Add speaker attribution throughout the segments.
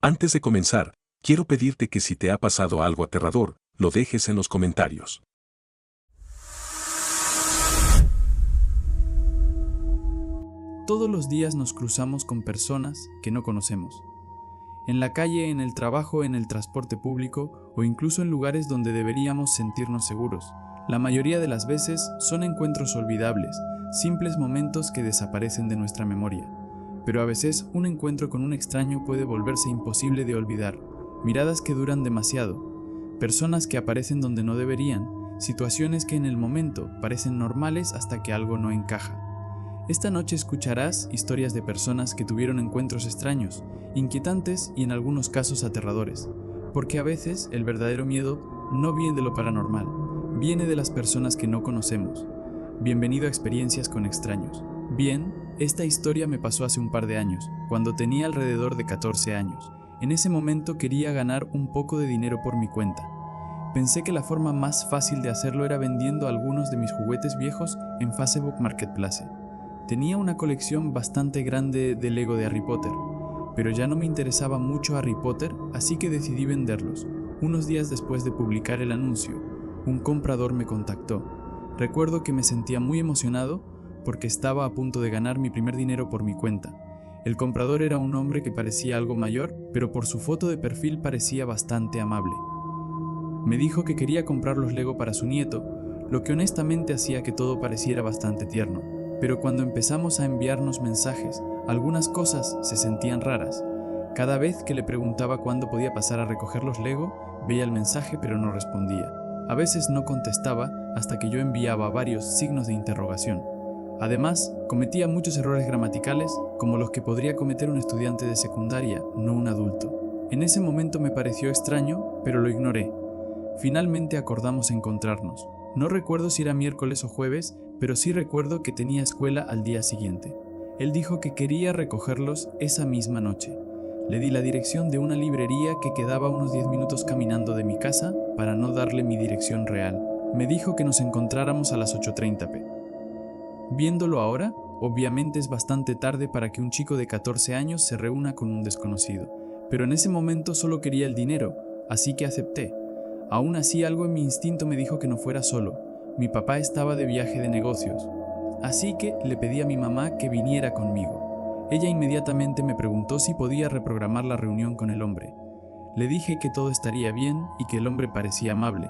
Speaker 1: Antes de comenzar, quiero pedirte que si te ha pasado algo aterrador, lo dejes en los comentarios.
Speaker 2: Todos los días nos cruzamos con personas que no conocemos. En la calle, en el trabajo, en el transporte público o incluso en lugares donde deberíamos sentirnos seguros. La mayoría de las veces son encuentros olvidables, simples momentos que desaparecen de nuestra memoria. Pero a veces un encuentro con un extraño puede volverse imposible de olvidar. Miradas que duran demasiado, personas que aparecen donde no deberían, situaciones que en el momento parecen normales hasta que algo no encaja. Esta noche escucharás historias de personas que tuvieron encuentros extraños, inquietantes y en algunos casos aterradores, porque a veces el verdadero miedo no viene de lo paranormal, viene de las personas que no conocemos. Bienvenido a Experiencias con Extraños. Bien, esta historia me pasó hace un par de años, cuando tenía alrededor de 14 años. En ese momento quería ganar un poco de dinero por mi cuenta. Pensé que la forma más fácil de hacerlo era vendiendo algunos de mis juguetes viejos en Facebook Marketplace. Tenía una colección bastante grande de Lego de Harry Potter, pero ya no me interesaba mucho Harry Potter, así que decidí venderlos. Unos días después de publicar el anuncio, un comprador me contactó. Recuerdo que me sentía muy emocionado porque estaba a punto de ganar mi primer dinero por mi cuenta. El comprador era un hombre que parecía algo mayor, pero por su foto de perfil parecía bastante amable. Me dijo que quería comprar los Lego para su nieto, lo que honestamente hacía que todo pareciera bastante tierno. Pero cuando empezamos a enviarnos mensajes, algunas cosas se sentían raras. Cada vez que le preguntaba cuándo podía pasar a recoger los Lego, veía el mensaje pero no respondía. A veces no contestaba hasta que yo enviaba varios signos de interrogación. Además, cometía muchos errores gramaticales, como los que podría cometer un estudiante de secundaria, no un adulto. En ese momento me pareció extraño, pero lo ignoré. Finalmente acordamos encontrarnos. No recuerdo si era miércoles o jueves, pero sí recuerdo que tenía escuela al día siguiente. Él dijo que quería recogerlos esa misma noche. Le di la dirección de una librería que quedaba unos 10 minutos caminando de mi casa para no darle mi dirección real. Me dijo que nos encontráramos a las 8:30 p. Viéndolo ahora, obviamente es bastante tarde para que un chico de 14 años se reúna con un desconocido, pero en ese momento solo quería el dinero, así que acepté. Aún así, algo en mi instinto me dijo que no fuera solo. Mi papá estaba de viaje de negocios, así que le pedí a mi mamá que viniera conmigo. Ella inmediatamente me preguntó si podía reprogramar la reunión con el hombre. Le dije que todo estaría bien y que el hombre parecía amable.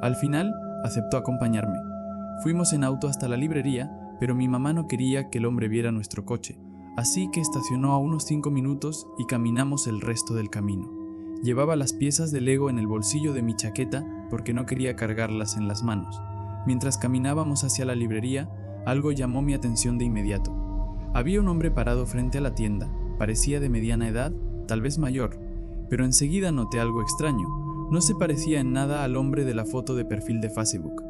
Speaker 2: Al final, aceptó acompañarme. Fuimos en auto hasta la librería, pero mi mamá no quería que el hombre viera nuestro coche, así que estacionó a unos 5 minutos y caminamos el resto del camino. Llevaba las piezas de Lego en el bolsillo de mi chaqueta porque no quería cargarlas en las manos. Mientras caminábamos hacia la librería, algo llamó mi atención de inmediato. Había un hombre parado frente a la tienda, parecía de mediana edad, tal vez mayor, pero enseguida noté algo extraño. No se parecía en nada al hombre de la foto de perfil de Facebook.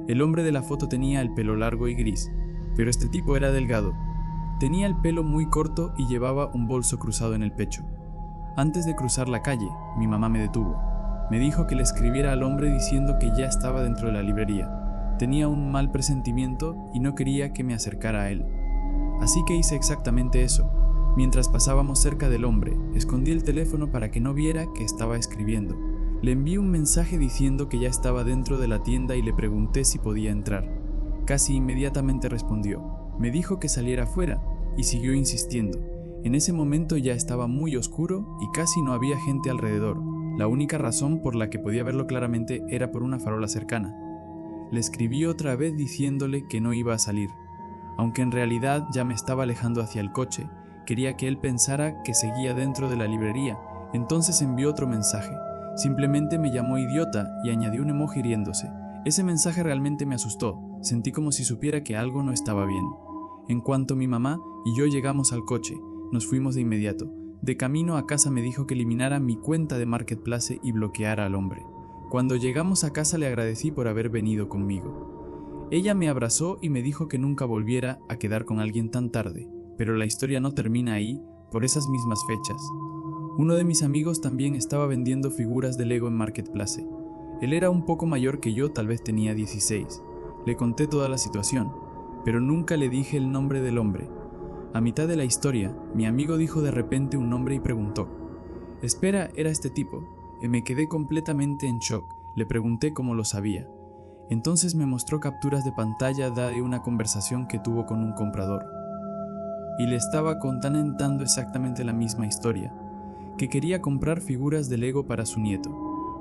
Speaker 2: El hombre de la foto tenía el pelo largo y gris, pero este tipo era delgado. Tenía el pelo muy corto y llevaba un bolso cruzado en el pecho. Antes de cruzar la calle, mi mamá me detuvo. Me dijo que le escribiera al hombre diciendo que ya estaba dentro de la librería. Tenía un mal presentimiento y no quería que me acercara a él. Así que hice exactamente eso. Mientras pasábamos cerca del hombre, escondí el teléfono para que no viera que estaba escribiendo. Le envié un mensaje diciendo que ya estaba dentro de la tienda y le pregunté si podía entrar. Casi inmediatamente respondió. Me dijo que saliera afuera y siguió insistiendo. En ese momento ya estaba muy oscuro y casi no había gente alrededor. La única razón por la que podía verlo claramente era por una farola cercana. Le escribí otra vez diciéndole que no iba a salir. Aunque en realidad ya me estaba alejando hacia el coche, quería que él pensara que seguía dentro de la librería. Entonces envió otro mensaje. Simplemente me llamó idiota y añadió un emoji riéndose. Ese mensaje realmente me asustó. Sentí como si supiera que algo no estaba bien. En cuanto mi mamá y yo llegamos al coche, nos fuimos de inmediato. De camino a casa me dijo que eliminara mi cuenta de Marketplace y bloqueara al hombre. Cuando llegamos a casa le agradecí por haber venido conmigo. Ella me abrazó y me dijo que nunca volviera a quedar con alguien tan tarde, pero la historia no termina ahí, por esas mismas fechas. Uno de mis amigos también estaba vendiendo figuras de Lego en Marketplace. Él era un poco mayor que yo, tal vez tenía 16. Le conté toda la situación, pero nunca le dije el nombre del hombre. A mitad de la historia, mi amigo dijo de repente un nombre y preguntó. Espera, era este tipo. Me quedé completamente en shock. Le pregunté cómo lo sabía. Entonces me mostró capturas de pantalla de una conversación que tuvo con un comprador. Y le estaba contando exactamente la misma historia, que quería comprar figuras de Lego para su nieto.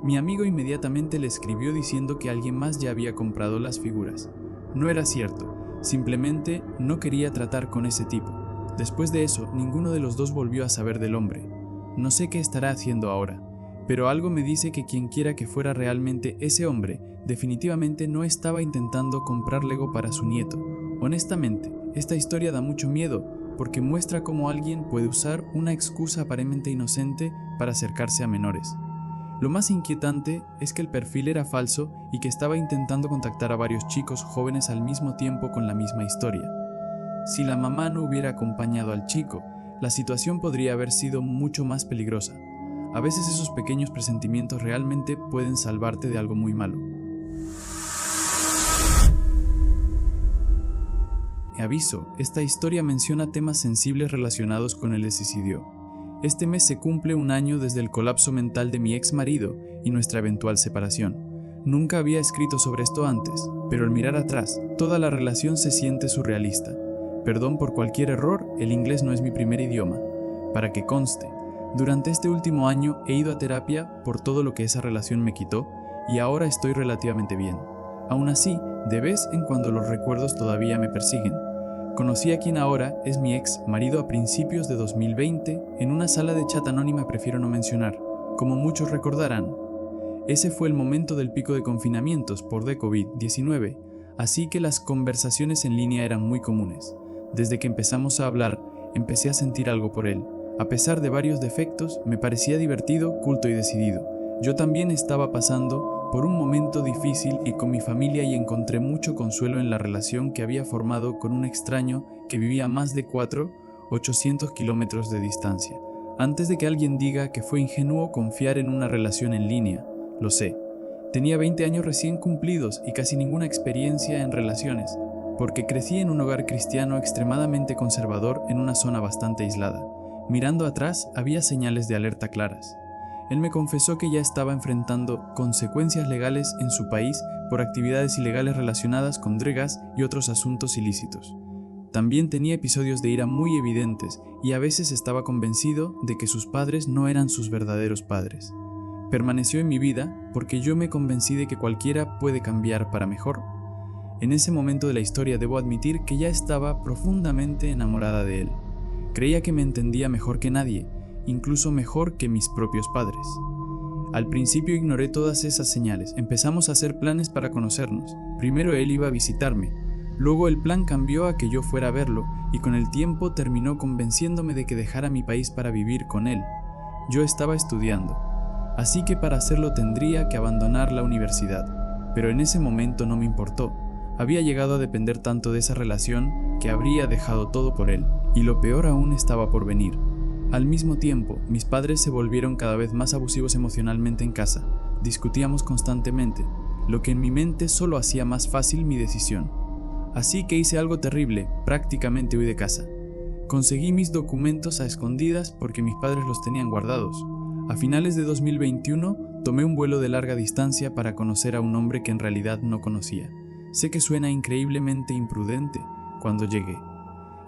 Speaker 2: Mi amigo inmediatamente le escribió diciendo que alguien más ya había comprado las figuras. No era cierto, simplemente no quería tratar con ese tipo. Después de eso, ninguno de los dos volvió a saber del hombre. No sé qué estará haciendo ahora, pero algo me dice que quien quiera que fuera realmente ese hombre, definitivamente no estaba intentando comprar Lego para su nieto. Honestamente, esta historia da mucho miedo, porque muestra cómo alguien puede usar una excusa aparentemente inocente para acercarse a menores. Lo más inquietante es que el perfil era falso y que estaba intentando contactar a varios chicos jóvenes al mismo tiempo con la misma historia. Si la mamá no hubiera acompañado al chico, la situación podría haber sido mucho más peligrosa. A veces esos pequeños presentimientos realmente pueden salvarte de algo muy malo. Aviso, esta historia menciona temas sensibles relacionados con el suicidio. Este mes se cumple un año desde el colapso mental de mi ex marido y nuestra eventual separación. Nunca había escrito sobre esto antes, pero al mirar atrás, toda la relación se siente surrealista. Perdón por cualquier error, el inglés no es mi primer idioma. Para que conste, durante este último año he ido a terapia por todo lo que esa relación me quitó y ahora estoy relativamente bien. Aún así, de vez en cuando los recuerdos todavía me persiguen. Conocí a quien ahora es mi ex marido a principios de 2020 en una sala de chat anónima prefiero no mencionar, como muchos recordarán. Ese fue el momento del pico de confinamientos por de COVID-19, así que las conversaciones en línea eran muy comunes. Desde que empezamos a hablar, empecé a sentir algo por él. A pesar de varios defectos, me parecía divertido, culto y decidido. Yo también estaba pasando por un momento difícil y con mi familia y encontré mucho consuelo en la relación que había formado con un extraño que vivía a más de 800 kilómetros de distancia. Antes de que alguien diga que fue ingenuo confiar en una relación en línea, lo sé. Tenía 20 años recién cumplidos y casi ninguna experiencia en relaciones, porque crecí en un hogar cristiano extremadamente conservador en una zona bastante aislada. Mirando atrás, había señales de alerta claras. Él me confesó que ya estaba enfrentando consecuencias legales en su país por actividades ilegales relacionadas con drogas y otros asuntos ilícitos. También tenía episodios de ira muy evidentes y a veces estaba convencido de que sus padres no eran sus verdaderos padres. Permaneció en mi vida porque yo me convencí de que cualquiera puede cambiar para mejor. En ese momento de la historia debo admitir que ya estaba profundamente enamorada de él. Creía que me entendía mejor que nadie, incluso mejor que mis propios padres. Al principio ignoré todas esas señales, empezamos a hacer planes para conocernos. Primero él iba a visitarme, luego el plan cambió a que yo fuera a verlo y con el tiempo terminó convenciéndome de que dejara mi país para vivir con él. Yo estaba estudiando, así que para hacerlo tendría que abandonar la universidad, pero en ese momento no me importó. Había llegado a depender tanto de esa relación que habría dejado todo por él, y lo peor aún estaba por venir. Al mismo tiempo, mis padres se volvieron cada vez más abusivos emocionalmente en casa. Discutíamos constantemente, lo que en mi mente solo hacía más fácil mi decisión. Así que hice algo terrible, prácticamente huí de casa. Conseguí mis documentos a escondidas porque mis padres los tenían guardados. A finales de 2021, tomé un vuelo de larga distancia para conocer a un hombre que en realidad no conocía. Sé que suena increíblemente imprudente cuando llegué.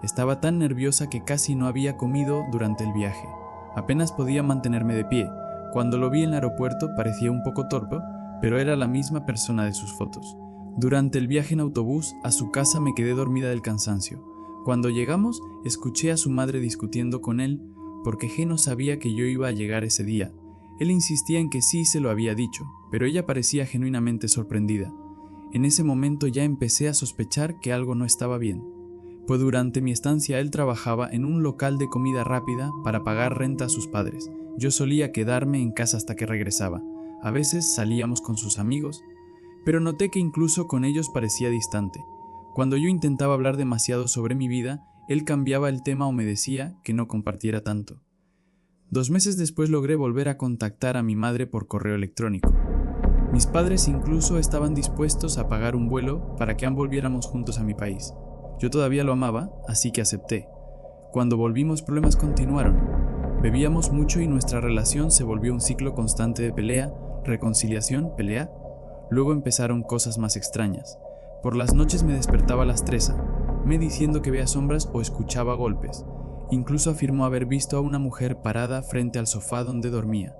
Speaker 2: Estaba tan nerviosa que casi no había comido durante el viaje. Apenas podía mantenerme de pie. Cuando lo vi en el aeropuerto parecía un poco torpe, pero era la misma persona de sus fotos. Durante el viaje en autobús a su casa me quedé dormida del cansancio. Cuando llegamos, escuché a su madre discutiendo con él porque G no sabía que yo iba a llegar ese día. Él insistía en que sí se lo había dicho, pero ella parecía genuinamente sorprendida. En ese momento ya empecé a sospechar que algo no estaba bien. Pues durante mi estancia él trabajaba en un local de comida rápida para pagar renta a sus padres. Yo solía quedarme en casa hasta que regresaba. A veces salíamos con sus amigos, pero noté que incluso con ellos parecía distante. Cuando yo intentaba hablar demasiado sobre mi vida, él cambiaba el tema o me decía que no compartiera tanto. 2 meses después logré volver a contactar a mi madre por correo electrónico. Mis padres incluso estaban dispuestos a pagar un vuelo para que ambos volviéramos juntos a mi país. Yo todavía lo amaba, así que acepté. Cuando volvimos, problemas continuaron. Bebíamos mucho y nuestra relación se volvió un ciclo constante de pelea, reconciliación, pelea. Luego empezaron cosas más extrañas. Por las noches me despertaba a las 3 me diciendo que veía sombras o escuchaba golpes. Incluso afirmó haber visto a una mujer parada frente al sofá donde dormía.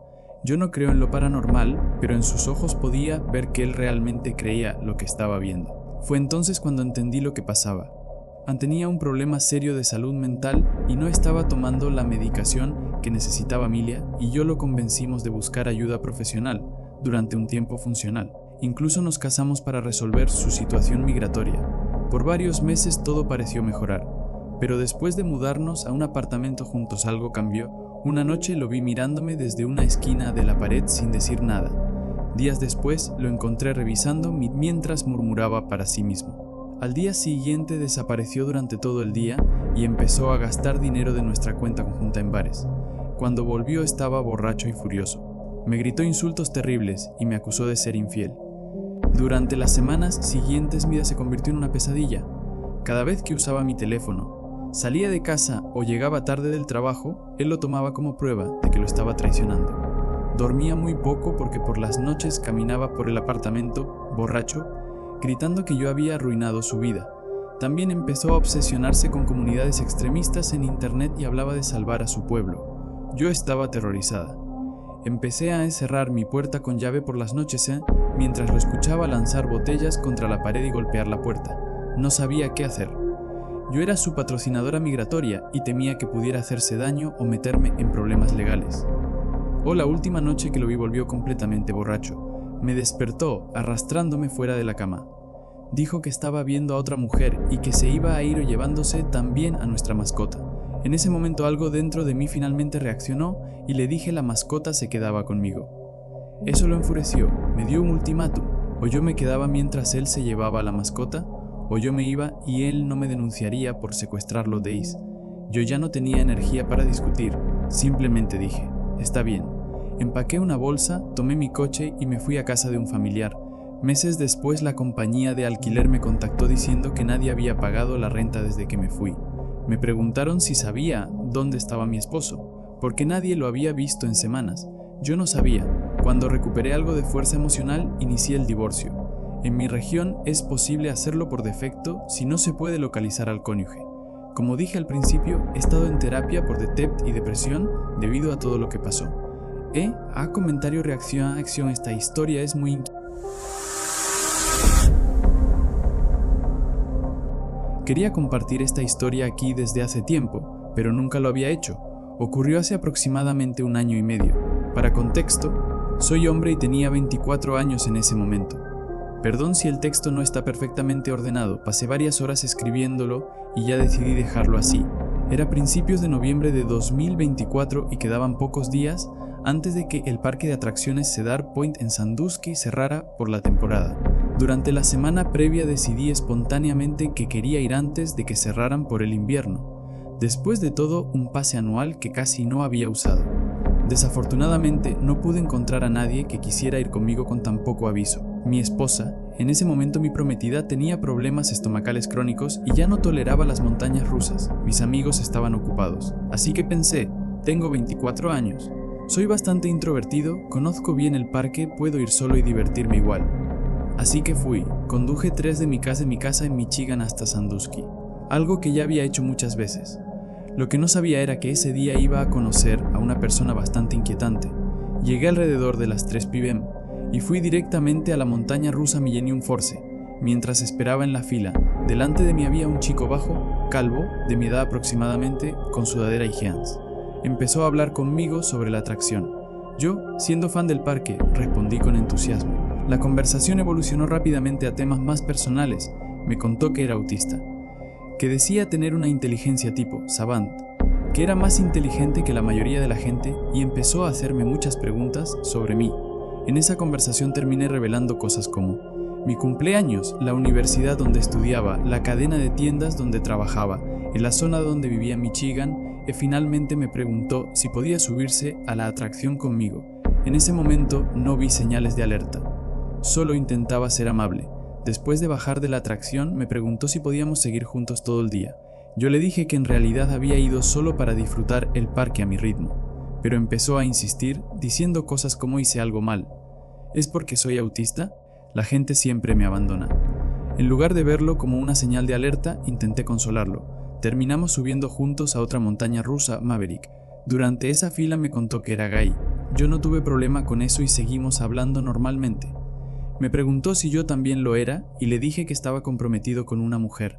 Speaker 2: Yo no creo en lo paranormal, pero en sus ojos podía ver que él realmente creía lo que estaba viendo. Fue entonces cuando entendí lo que pasaba. Tenía un problema serio de salud mental y no estaba tomando la medicación que necesitaba Emilia, y yo lo convencimos de buscar ayuda profesional durante un tiempo funcional. Incluso nos casamos para resolver su situación migratoria. Por varios meses todo pareció mejorar, pero después de mudarnos a un apartamento juntos algo cambió. Una noche lo vi mirándome desde una esquina de la pared sin decir nada. Días después lo encontré revisando mientras murmuraba para sí mismo. Al día siguiente desapareció durante todo el día y empezó a gastar dinero de nuestra cuenta conjunta en bares. Cuando volvió estaba borracho y furioso. Me gritó insultos terribles y me acusó de ser infiel. Durante las semanas siguientes mi vida se convirtió en una pesadilla. Cada vez que usaba mi teléfono, salía de casa o llegaba tarde del trabajo, él lo tomaba como prueba de que lo estaba traicionando. Dormía muy poco porque por las noches caminaba por el apartamento, borracho, gritando que yo había arruinado su vida. También empezó a obsesionarse con comunidades extremistas en internet y hablaba de salvar a su pueblo. Yo estaba aterrorizada. Empecé a encerrar mi puerta con llave por las noches, mientras lo escuchaba lanzar botellas contra la pared y golpear la puerta. No sabía qué hacer. Yo era su patrocinadora migratoria y temía que pudiera hacerse daño o meterme en problemas legales. La última noche que lo vi volvió completamente borracho. Me despertó arrastrándome fuera de la cama. Dijo que estaba viendo a otra mujer y que se iba a ir llevándose también a nuestra mascota. En ese momento algo dentro de mí finalmente reaccionó y le dije la mascota se quedaba conmigo. Eso lo enfureció, me dio un ultimátum: o yo me quedaba mientras él se llevaba a la mascota, o yo me iba y él no me denunciaría por secuestrarlo de Ace. Yo ya no tenía energía para discutir, simplemente dije, está bien. Empaqué una bolsa, tomé mi coche y me fui a casa de un familiar. Meses después la compañía de alquiler me contactó diciendo que nadie había pagado la renta desde que me fui. Me preguntaron si sabía dónde estaba mi esposo, porque nadie lo había visto en semanas. Yo no sabía. Cuando recuperé algo de fuerza emocional, inicié el divorcio. En mi región es posible hacerlo por defecto si no se puede localizar al cónyuge. Como dije al principio, he estado en terapia por DTEP y depresión debido a todo lo que pasó. Comentario, reacción, acción. Esta historia es muy Quería compartir esta historia aquí desde hace tiempo, pero nunca lo había hecho. Ocurrió hace aproximadamente 1 año y medio. Para contexto, soy hombre y tenía 24 años en ese momento. Perdón si el texto no está perfectamente ordenado, pasé varias horas escribiéndolo y ya decidí dejarlo así. Era principios de noviembre de 2024 y quedaban pocos días antes de que el parque de atracciones Cedar Point en Sandusky cerrara por la temporada. Durante la semana previa decidí espontáneamente que quería ir antes de que cerraran por el invierno. Después de todo, un pase anual que casi no había usado. Desafortunadamente, no pude encontrar a nadie que quisiera ir conmigo con tan poco aviso. Mi esposa, en ese momento mi prometida, tenía problemas estomacales crónicos y ya no toleraba las montañas rusas. Mis amigos estaban ocupados. Así que pensé, tengo 24 años. Soy bastante introvertido, conozco bien el parque, puedo ir solo y divertirme igual. Así que fui, conduje 3 de mi casa en Michigan hasta Sandusky, algo que ya había hecho muchas veces. Lo que no sabía era que ese día iba a conocer a una persona bastante inquietante. Llegué alrededor de las 3 p.m. y fui directamente a la montaña rusa Millennium Force. Mientras esperaba en la fila, delante de mí había un chico bajo, calvo, de mi edad aproximadamente, con sudadera y jeans. Empezó a hablar conmigo sobre la atracción. Yo, siendo fan del parque, respondí con entusiasmo. La conversación evolucionó rápidamente a temas más personales. Me contó que era autista, que decía tener una inteligencia tipo savant, que era más inteligente que la mayoría de la gente y empezó a hacerme muchas preguntas sobre mí. En esa conversación terminé revelando cosas como mi cumpleaños, la universidad donde estudiaba, la cadena de tiendas donde trabajaba, en la zona donde vivía en Michigan, y finalmente me preguntó si podía subirse a la atracción conmigo. En ese momento no vi señales de alerta. Solo intentaba ser amable. Después de bajar de la atracción, me preguntó si podíamos seguir juntos todo el día. Yo le dije que en realidad había ido solo para disfrutar el parque a mi ritmo. pero empezó a insistir diciendo cosas como hice algo mal. ¿Es porque soy autista? La gente siempre me abandona. En lugar de verlo como una señal de alerta, intenté consolarlo. Terminamos subiendo juntos a otra montaña rusa, Maverick. Durante esa fila me contó que era gay. Yo no tuve problema con eso y seguimos hablando normalmente. Me preguntó si yo también lo era y le dije que estaba comprometido con una mujer.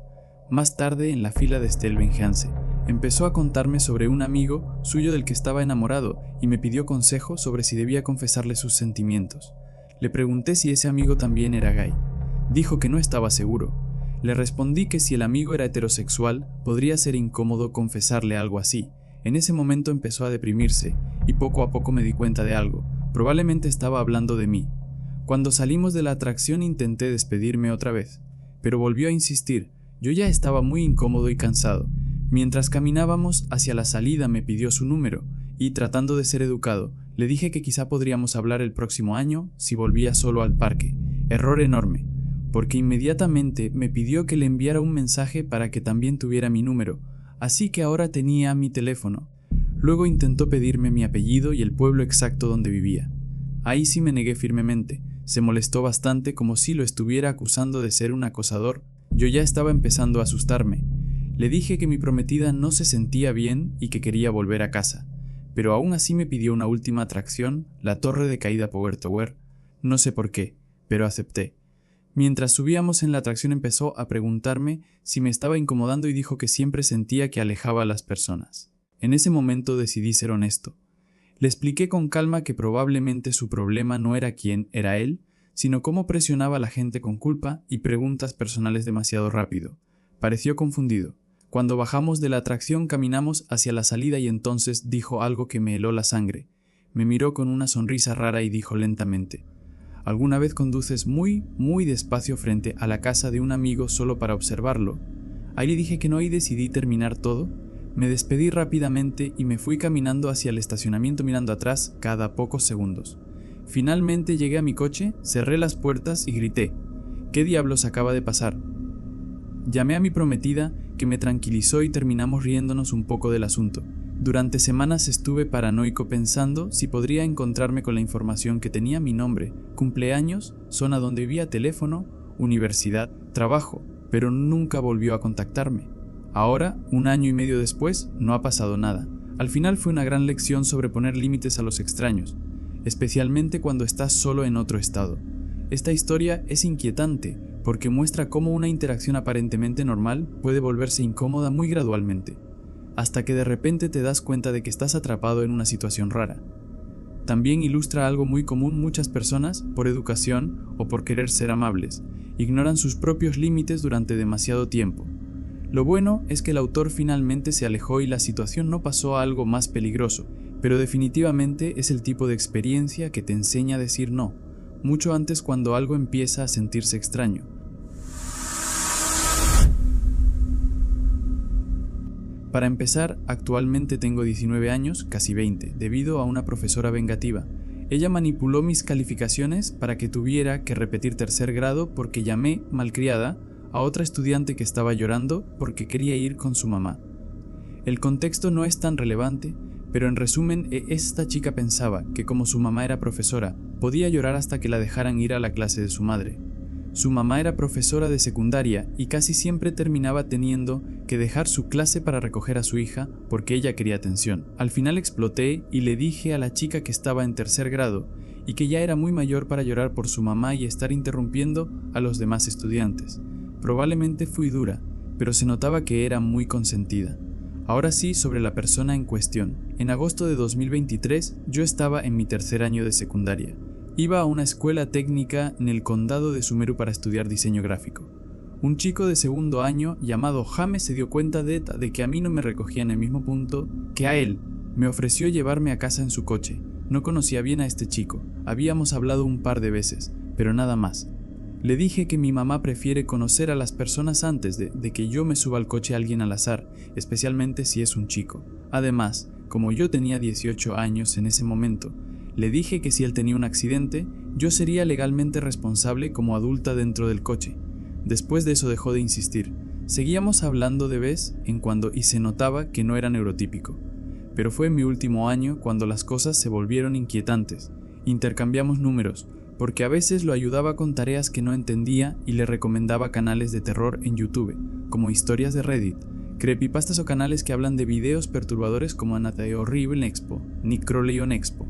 Speaker 2: Más tarde, en la fila de Stelvenhanse, empezó a contarme sobre un amigo suyo del que estaba enamorado y me pidió consejo sobre si debía confesarle sus sentimientos. Le pregunté si ese amigo también era gay. Dijo que no estaba seguro. Le respondí que si el amigo era heterosexual, podría ser incómodo confesarle algo así. En ese momento empezó a deprimirse y poco a poco me di cuenta de algo. Probablemente estaba hablando de mí. Cuando salimos de la atracción intenté despedirme otra vez, pero volvió a insistir. Yo ya estaba muy incómodo y cansado. Mientras caminábamos hacia la salida me pidió su número y, tratando de ser educado, le dije que quizá podríamos hablar el próximo año si volvía solo al parque. Error enorme, porque inmediatamente me pidió que le enviara un mensaje para que también tuviera mi número, así que ahora tenía mi teléfono. Luego intentó pedirme mi apellido y el pueblo exacto donde vivía. Ahí sí me negué firmemente. Se molestó bastante como si lo estuviera acusando de ser un acosador. Yo ya estaba empezando a asustarme. Le dije que mi prometida no se sentía bien y que quería volver a casa, pero aún así me pidió una última atracción, la torre de caída Power Tower. No sé por qué, pero acepté. Mientras subíamos en la atracción empezó a preguntarme si me estaba incomodando y dijo que siempre sentía que alejaba a las personas. En ese momento decidí ser honesto. Le expliqué con calma que probablemente su problema no era quién era él, sino cómo presionaba a la gente con culpa y preguntas personales demasiado rápido. Pareció confundido. Cuando bajamos de la atracción caminamos hacia la salida y entonces dijo algo que me heló la sangre. Me miró con una sonrisa rara y dijo lentamente: ¿alguna vez conduces muy despacio frente a la casa de un amigo solo para observarlo? Ahí le dije que no y decidí terminar todo. Me despedí rápidamente y me fui caminando hacia el estacionamiento mirando atrás cada pocos segundos. Finalmente llegué a mi coche, cerré las puertas y grité: ¿qué diablos acaba de pasar? Llamé a mi prometida, que me tranquilizó y terminamos riéndonos un poco del asunto. Durante semanas estuve paranoico pensando si podría encontrarme con la información que tenía mi nombre, cumpleaños, zona donde vivía, teléfono, universidad, trabajo, pero nunca volvió a contactarme. Ahora, 1 año y medio después, no ha pasado nada. Al final fue una gran lección sobre poner límites a los extraños, especialmente cuando estás solo en otro estado. Esta historia es inquietante porque muestra cómo una interacción aparentemente normal puede volverse incómoda muy gradualmente, hasta que de repente te das cuenta de que estás atrapado en una situación rara. También ilustra algo muy común: muchas personas, por educación o por querer ser amables, ignoran sus propios límites durante demasiado tiempo. Lo bueno es que el autor finalmente se alejó y la situación no pasó a algo más peligroso, pero definitivamente es el tipo de experiencia que te enseña a decir no, mucho antes cuando algo empieza a sentirse extraño. Para empezar, actualmente tengo 19 años, casi 20, debido a una profesora vengativa. Ella manipuló mis calificaciones para que tuviera que repetir 3er grado porque llamé, malcriada, a otra estudiante que estaba llorando porque quería ir con su mamá. El contexto no es tan relevante, pero en resumen, esta chica pensaba que como su mamá era profesora, podía llorar hasta que la dejaran ir a la clase de su madre. Su mamá era profesora de secundaria y casi siempre terminaba teniendo que dejar su clase para recoger a su hija porque ella quería atención. Al final exploté y le dije a la chica que estaba en 3er grado y que ya era muy mayor para llorar por su mamá y estar interrumpiendo a los demás estudiantes. Probablemente fui dura, pero se notaba que era muy consentida. Ahora sí, sobre la persona en cuestión. En agosto de 2023, yo estaba en mi 3er año de secundaria. Iba a una escuela técnica en el condado de Sumeru para estudiar diseño gráfico. Un chico de 2º año llamado James se dio cuenta de que a mí no me recogía en el mismo punto que a él. Me ofreció llevarme a casa en su coche. No conocía bien a este chico. Habíamos hablado un par de veces, pero nada más. Le dije que mi mamá prefiere conocer a las personas antes de que yo me suba al coche a alguien al azar, especialmente si es un chico. Además, como yo tenía 18 años en ese momento, le dije que si él tenía un accidente, yo sería legalmente responsable como adulta dentro del coche. Después de eso dejó de insistir. Seguíamos hablando de vez en cuando y se notaba que no era neurotípico. pero fue en mi último año cuando las cosas se volvieron inquietantes. Intercambiamos números, porque a veces lo ayudaba con tareas que no entendía y le recomendaba canales de terror en YouTube, como historias de Reddit, creepypastas o canales que hablan de videos perturbadores como Anateo Horrible Expo, Nick Crowley on Expo.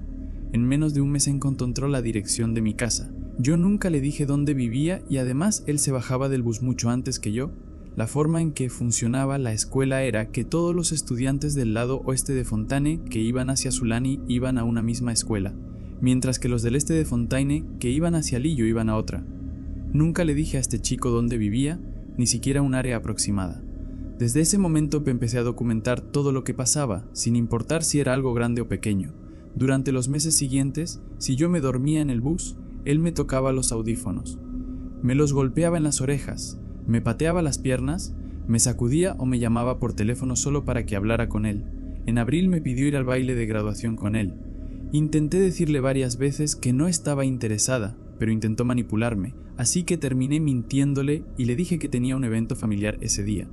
Speaker 2: En menos de un mes encontró la dirección de mi casa. Yo nunca le dije dónde vivía y además él se bajaba del bus mucho antes que yo. La forma en que funcionaba la escuela era que todos los estudiantes del lado oeste de Fontaine que iban hacia Sulani iban a una misma escuela, mientras que los del este de Fontaine que iban hacia Lillo iban a otra. Nunca le dije a este chico dónde vivía, ni siquiera un área aproximada. Desde ese momento empecé a documentar todo lo que pasaba, sin importar si era algo grande o pequeño. Durante los meses siguientes, si yo me dormía en el bus, él me tocaba los audífonos. Me los golpeaba en las orejas, me pateaba las piernas, me sacudía o me llamaba por teléfono solo para que hablara con él. En abril me pidió ir al baile de graduación con él. Intenté decirle varias veces que no estaba interesada, pero intentó manipularme, así que terminé mintiéndole y le dije que tenía un evento familiar ese día.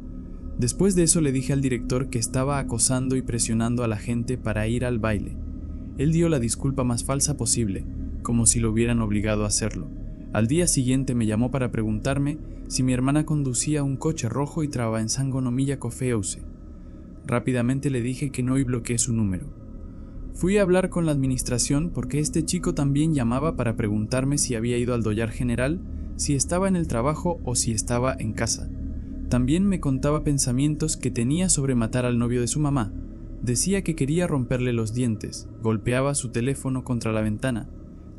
Speaker 2: Después de eso le dije al director que estaba acosando y presionando a la gente para ir al baile. Él dio la disculpa más falsa posible, como si lo hubieran obligado a hacerlo. Al día siguiente me llamó para preguntarme si mi hermana conducía un coche rojo y trabajaba en Sangonomilla Cofeuse. Rápidamente le dije que no y bloqueé su número. Fui a hablar con la administración porque este chico también llamaba para preguntarme si había ido al Dollar General, si estaba en el trabajo o si estaba en casa. También me contaba pensamientos que tenía sobre matar al novio de su mamá. Decía que quería romperle los dientes, golpeaba su teléfono contra la ventana.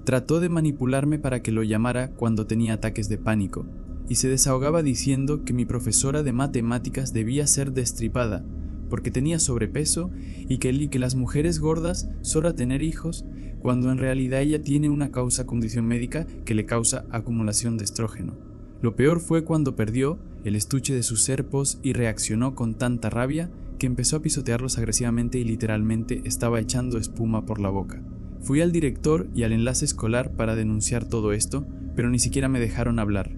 Speaker 2: Trató de manipularme para que lo llamara cuando tenía ataques de pánico, y se desahogaba diciendo que mi profesora de matemáticas debía ser destripada, porque tenía sobrepeso y que las mujeres gordas suelen tener hijos, cuando en realidad ella tiene una condición médica que le causa acumulación de estrógeno. Lo peor fue cuando perdió el estuche de sus serpos y reaccionó con tanta rabia que empezó a pisotearlos agresivamente y literalmente estaba echando espuma por la boca. Fui al director y al enlace escolar para denunciar todo esto, pero ni siquiera me dejaron hablar.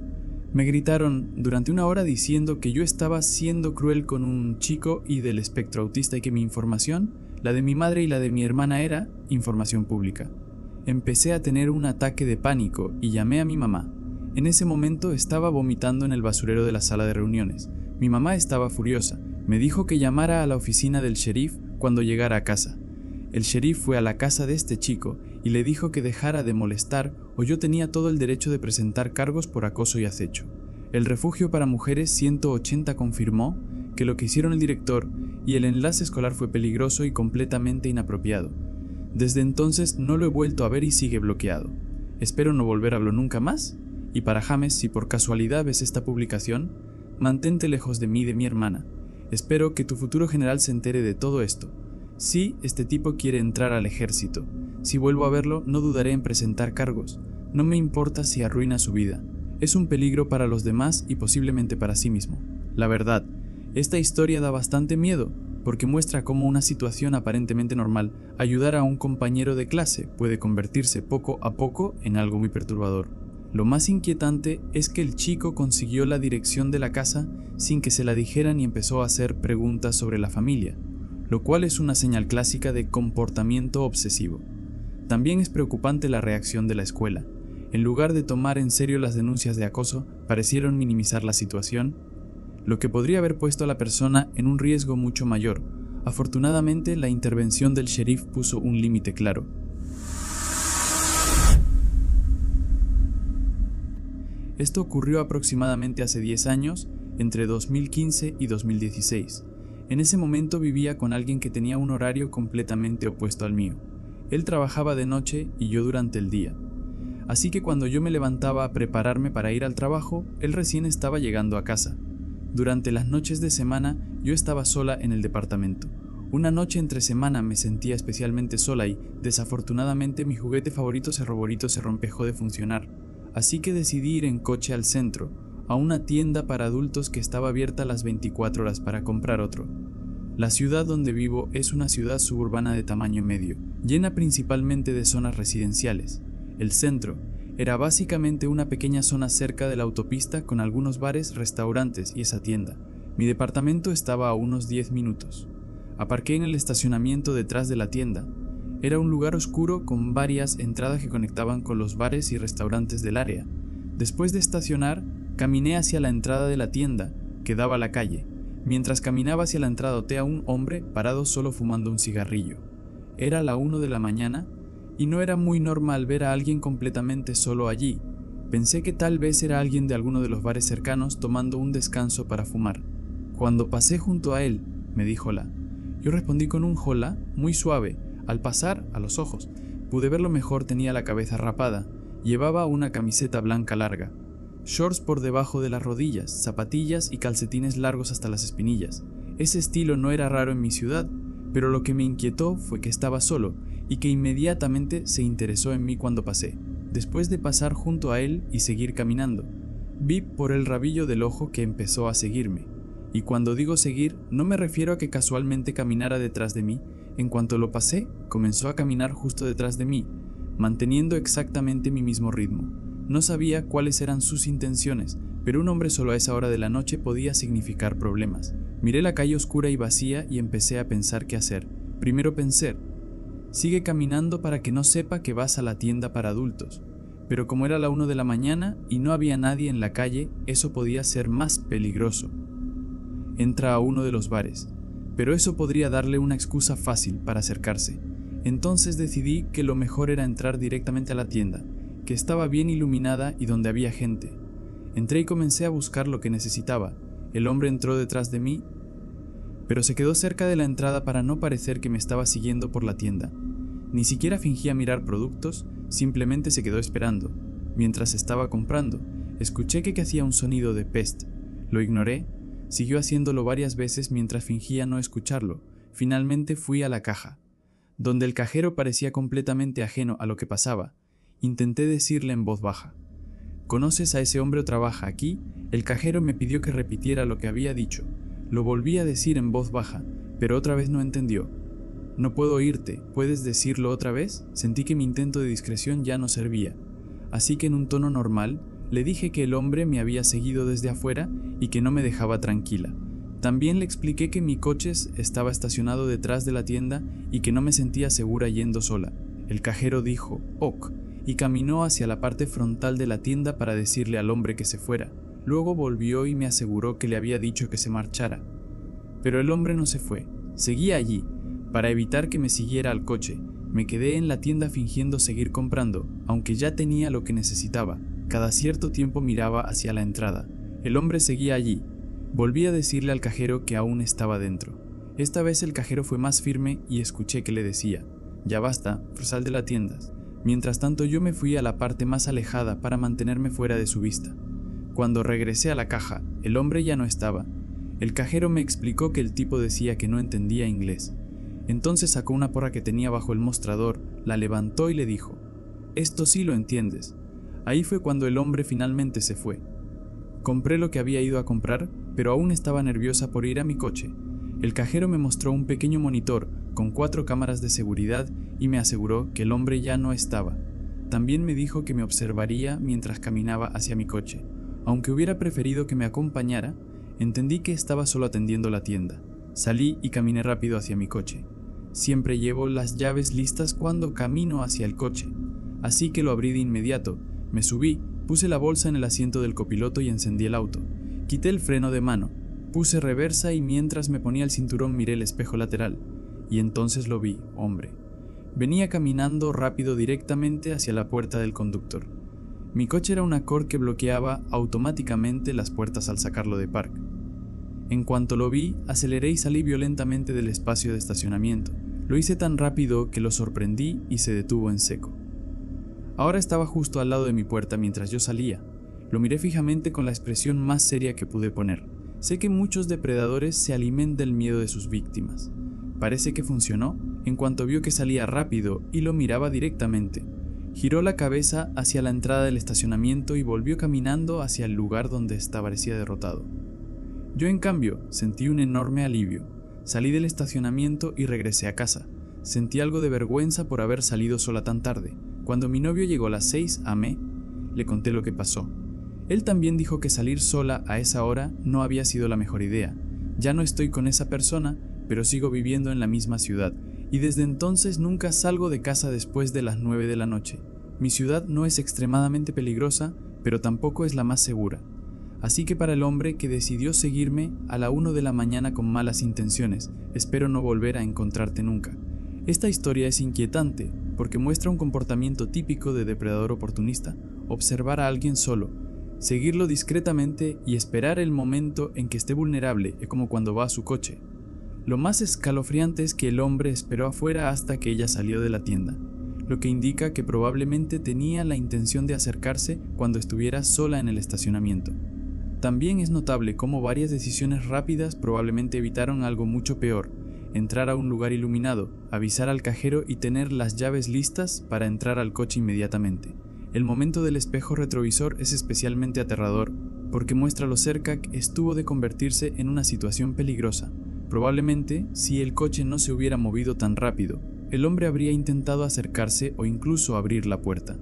Speaker 2: Me gritaron durante una hora diciendo que yo estaba siendo cruel con un chico y del espectro autista y que mi información, la de mi madre y la de mi hermana, era información pública. Empecé a tener un ataque de pánico y llamé a mi mamá. En ese momento estaba vomitando en el basurero de la sala de reuniones. Mi mamá estaba furiosa. Me dijo que llamara a la oficina del sheriff cuando llegara a casa. El sheriff fue a la casa de este chico y le dijo que dejara de molestar o yo tenía todo el derecho de presentar cargos por acoso y acecho. El refugio para mujeres 180 confirmó que lo que hicieron el director y el enlace escolar fue peligroso y completamente inapropiado. Desde entonces no lo he vuelto a ver y sigue bloqueado. Espero no volver a verlo nunca más. Y para James, si por casualidad ves esta publicación, mantente lejos de mí y de mi hermana. Espero que tu futuro general se entere de todo esto. Sí, este tipo quiere entrar al ejército. Si vuelvo a verlo, no dudaré en presentar cargos. No me importa si arruina su vida. Es un peligro para los demás y posiblemente para sí mismo. La verdad, esta historia da bastante miedo, porque muestra cómo una situación aparentemente normal, ayudar a un compañero de clase, puede convertirse poco a poco en algo muy perturbador. Lo más inquietante es que el chico consiguió la dirección de la casa sin que se la dijeran y empezó a hacer preguntas sobre la familia, lo cual es una señal clásica de comportamiento obsesivo. También es preocupante la reacción de la escuela. En lugar de tomar en serio las denuncias de acoso, parecieron minimizar la situación, lo que podría haber puesto a la persona en un riesgo mucho mayor. Afortunadamente, la intervención del sheriff puso un límite claro. Esto ocurrió aproximadamente hace 10 años, entre 2015 y 2016. En ese momento vivía con alguien que tenía un horario completamente opuesto al mío. Él trabajaba de noche y yo durante el día. Así que cuando yo me levantaba a prepararme para ir al trabajo, él recién estaba llegando a casa. Durante las noches de semana, yo estaba sola en el departamento. Una noche entre semana me sentía especialmente sola y, desafortunadamente, mi juguete favorito se dejó de funcionar. Así que decidí ir en coche al centro, a una tienda para adultos que estaba abierta las 24 horas para comprar otro. La ciudad donde vivo es una ciudad suburbana de tamaño medio, llena principalmente de zonas residenciales. El centro era básicamente una pequeña zona cerca de la autopista con algunos bares, restaurantes y esa tienda. Mi departamento estaba a unos 10 minutos. Aparqué en el estacionamiento detrás de la tienda. Era un lugar oscuro con varias entradas que conectaban con los bares y restaurantes del área. Después de estacionar, caminé hacia la entrada de la tienda, que daba a la calle. Mientras caminaba hacia la entrada noté a un hombre parado solo fumando un cigarrillo. Era la 1 de la mañana y no era muy normal ver a alguien completamente solo allí. Pensé que tal vez era alguien de alguno de los bares cercanos tomando un descanso para fumar. Cuando pasé junto a él, me dijo hola. Yo respondí con un hola muy suave. Al pasar, a los ojos, pude verlo mejor. Tenía la cabeza rapada. Llevaba una camiseta blanca larga, shorts por debajo de las rodillas, zapatillas y calcetines largos hasta las espinillas. Ese estilo no era raro en mi ciudad, pero lo que me inquietó fue que estaba solo y que inmediatamente se interesó en mí cuando pasé. Después de pasar junto a él y seguir caminando, vi por el rabillo del ojo que empezó a seguirme. Y cuando digo seguir, no me refiero a que casualmente caminara detrás de mí. En cuanto lo pasé, comenzó a caminar justo detrás de mí, manteniendo exactamente mi mismo ritmo. No sabía cuáles eran sus intenciones, pero un hombre solo a esa hora de la noche podía significar problemas. Miré la calle oscura y vacía y empecé a pensar qué hacer. Primero pensé, sigue caminando para que no sepa que vas a la tienda para adultos. Pero como era la 1 de la mañana y no había nadie en la calle, eso podía ser más peligroso. Entra a uno de los bares, pero eso podría darle una excusa fácil para acercarse. Entonces decidí que lo mejor era entrar directamente a la tienda, que estaba bien iluminada y donde había gente. Entré y comencé a buscar lo que necesitaba. El hombre entró detrás de mí, pero se quedó cerca de la entrada para no parecer que me estaba siguiendo por la tienda. Ni siquiera fingía mirar productos, simplemente se quedó esperando. Mientras estaba comprando, escuché que hacía un sonido de pest. Lo ignoré. Siguió haciéndolo varias veces mientras fingía no escucharlo. Finalmente fui a la caja, donde el cajero parecía completamente ajeno a lo que pasaba. Intenté decirle en voz baja, ¿conoces a ese hombre o trabaja aquí? El cajero me pidió que repitiera lo que había dicho. Lo volví a decir en voz baja, pero otra vez no entendió. No puedo oírte, ¿puedes decirlo otra vez? Sentí que mi intento de discreción ya no servía. Así que en un tono normal, le dije que el hombre me había seguido desde afuera y que no me dejaba tranquila. También le expliqué que mi coche estaba estacionado detrás de la tienda y que no me sentía segura yendo sola. El cajero dijo, ok, y caminó hacia la parte frontal de la tienda para decirle al hombre que se fuera. Luego volvió y me aseguró que le había dicho que se marchara. Pero el hombre no se fue, seguía allí. Para evitar que me siguiera al coche, me quedé en la tienda fingiendo seguir comprando, aunque ya tenía lo que necesitaba. Cada cierto tiempo miraba hacia la entrada. El hombre seguía allí. Volví a decirle al cajero que aún estaba dentro. Esta vez el cajero fue más firme y escuché que le decía, ya basta, sal de la tienda. Mientras tanto yo me fui a la parte más alejada para mantenerme fuera de su vista. Cuando regresé a la caja, el hombre ya no estaba. El cajero me explicó que el tipo decía que no entendía inglés. Entonces sacó una porra que tenía bajo el mostrador, la levantó y le dijo, esto sí lo entiendes. Ahí fue cuando el hombre finalmente se fue. Compré lo que había ido a comprar, pero aún estaba nerviosa por ir a mi coche. El cajero me mostró un pequeño monitor con 4 cámaras de seguridad y me aseguró que el hombre ya no estaba. También me dijo que me observaría mientras caminaba hacia mi coche. Aunque hubiera preferido que me acompañara, entendí que estaba solo atendiendo la tienda. Salí y caminé rápido hacia mi coche. Siempre llevo las llaves listas cuando camino hacia el coche, así que lo abrí de inmediato. Me subí, puse la bolsa en el asiento del copiloto y encendí el auto. Quité el freno de mano, puse reversa y mientras me ponía el cinturón miré el espejo lateral. Y entonces lo vi, hombre. Venía caminando rápido directamente hacia la puerta del conductor. Mi coche era un Accord que bloqueaba automáticamente las puertas al sacarlo de park. En cuanto lo vi, aceleré y salí violentamente del espacio de estacionamiento. Lo hice tan rápido que lo sorprendí y se detuvo en seco. Ahora estaba justo al lado de mi puerta mientras yo salía. Lo miré fijamente con la expresión más seria que pude poner. Sé que muchos depredadores se alimentan del miedo de sus víctimas. Parece que funcionó en cuanto vio que salía rápido y lo miraba directamente. Giró la cabeza hacia la entrada del estacionamiento y volvió caminando hacia el lugar donde parecía derrotado. Yo, en cambio, sentí un enorme alivio. Salí del estacionamiento y regresé a casa. Sentí algo de vergüenza por haber salido sola tan tarde. Cuando mi novio llegó a las 6 a.m., le conté lo que pasó. Él también dijo que salir sola a esa hora no había sido la mejor idea. Ya no estoy con esa persona, pero sigo viviendo en la misma ciudad, y desde entonces nunca salgo de casa después de las 9 de la noche. Mi ciudad no es extremadamente peligrosa, pero tampoco es la más segura. Así que para el hombre que decidió seguirme a la 1 de la mañana con malas intenciones, espero no volver a encontrarte nunca. Esta historia es inquietante porque muestra un comportamiento típico de depredador oportunista: observar a alguien solo, seguirlo discretamente y esperar el momento en que esté vulnerable, como cuando va a su coche. Lo más escalofriante es que el hombre esperó afuera hasta que ella salió de la tienda, lo que indica que probablemente tenía la intención de acercarse cuando estuviera sola en el estacionamiento. También es notable cómo varias decisiones rápidas probablemente evitaron algo mucho peor: entrar a un lugar iluminado, avisar al cajero y tener las llaves listas para entrar al coche inmediatamente. El momento del espejo retrovisor es especialmente aterrador porque muestra lo cerca que estuvo de convertirse en una situación peligrosa. Probablemente, si el coche no se hubiera movido tan rápido, el hombre habría intentado acercarse o incluso abrir la puerta.